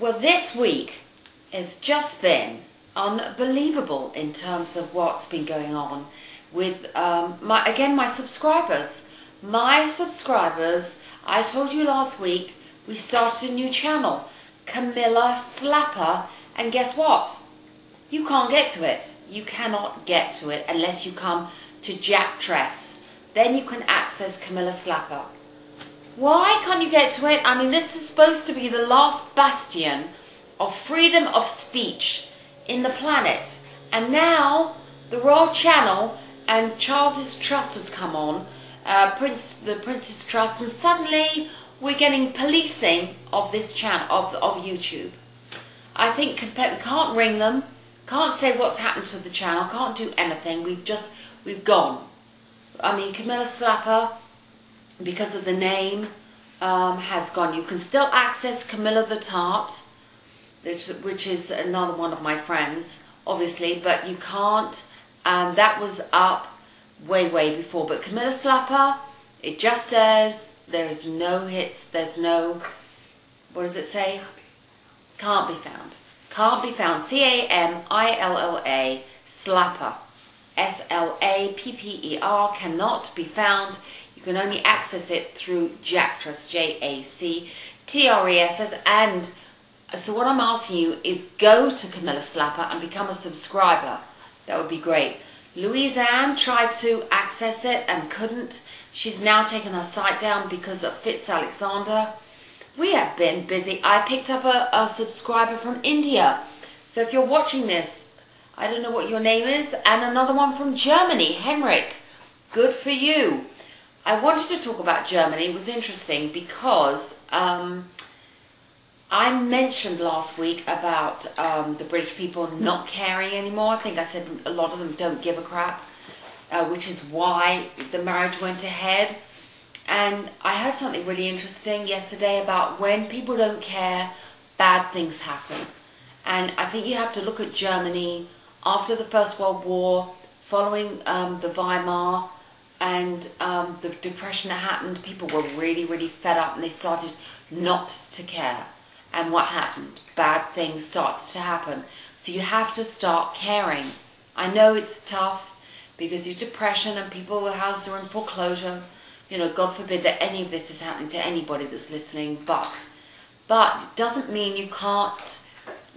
Well, this week has just been unbelievable in terms of what's been going on with my subscribers. My subscribers, I told you last week, we started a new channel, Camilla Slapper, and guess what? You can't get to it. You cannot get to it unless you come to Jack Tress. Then you can access Camilla Slapper. Why can't you get to it? I mean, this is supposed to be the last bastion of freedom of speech in the planet. And now the Royal Channel and Charles's Trust has come on, the Prince's Trust, and suddenly we're getting policing of this channel, of YouTube. I think we can't ring them, can't say what's happened to the channel, can't do anything. We've gone. I mean, Camilla Slapper, because of the name, has gone. You can still access Camilla the Tart, which is another one of my friends, obviously, but you can't, and that was up way before. But Camilla Slapper, it just says there's no hits, there's no, what does it say? Can't be found. Can't be found. C-A-M-I-L-L-A, Slapper. S-L-A-P-P-E-R, cannot be found. You can only access it through Jack Tress, J-A-C-T-R-E-S-S. And so what I'm asking you is go to Camilla Slapper and become a subscriber. That would be great. Louise Anne tried to access it and couldn't. She's now taken her site down because of Fitz Alexander. We have been busy. I picked up a subscriber from India. So if you're watching this, I don't know what your name is, and another one from Germany, Henrik. Good for you. I wanted to talk about Germany. It was interesting because I mentioned last week about the British people not caring anymore. I think I said a lot of them don't give a crap, which is why the marriage went ahead. And I heard something really interesting yesterday about when people don't care, bad things happen. And I think you have to look at Germany after the First World War, following the Weimar and the depression that happened. People were really fed up and they started not to care. And what happened? Bad things started to happen. So you have to start caring. I know it's tough because of depression and people's houses are in foreclosure. You know, God forbid that any of this is happening to anybody that's listening, but it doesn't mean you can't,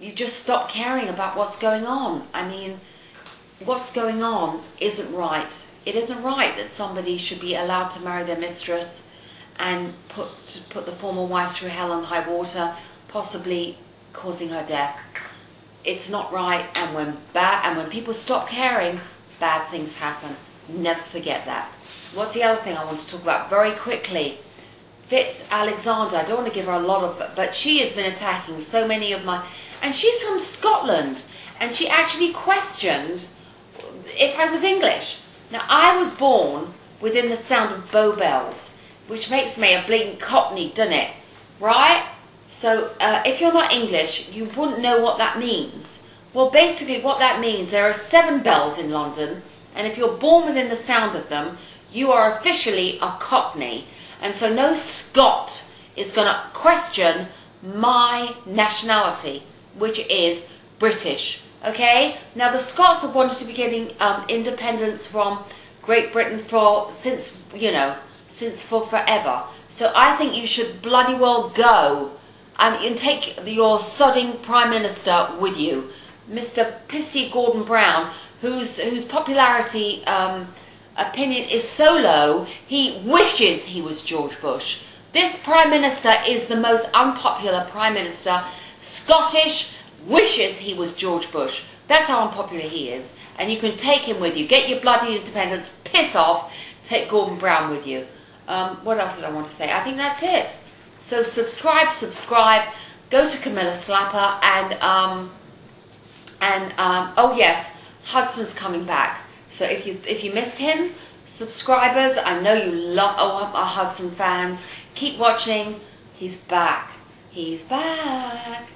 you just stop caring about what's going on. I mean, what's going on isn't right. It isn't right that somebody should be allowed to marry their mistress and put the former wife through hell and high water, possibly causing her death. It's not right, and when people stop caring, bad things happen. Never forget that. What's the other thing I want to talk about very quickly? Fitz Alexander. I don't want to give her a lot of, but she has been attacking so many of my, and she's from Scotland, and she actually questioned if I was English. Now, I was born within the sound of Bow Bells, which makes me a blatant Cockney, doesn't it? Right? So, if you're not English, you wouldn't know what that means. Well, basically what that means, there are 7 bells in London, and if you're born within the sound of them, you are officially a Cockney. And so no Scot is going to question my nationality, which is British. Okay? Now the Scots have wanted to be getting independence from Great Britain since for forever. So I think you should bloody well go and take your sodding Prime Minister with you, Mr. Pissy Gordon Brown, whose popularity opinion is so low, he wishes he was George Bush. This Prime Minister is the most unpopular Prime Minister. Scottish, wishes he was George Bush. That's how unpopular he is. And you can take him with you. Get your bloody independence, piss off, take Gordon Brown with you. What else did I want to say? I think that's it. So subscribe, go to Camilla Slapper, and oh yes, Hudson's coming back. So if you missed him, subscribers, I know you love our Hudson fans. Keep watching. He's back. He's back.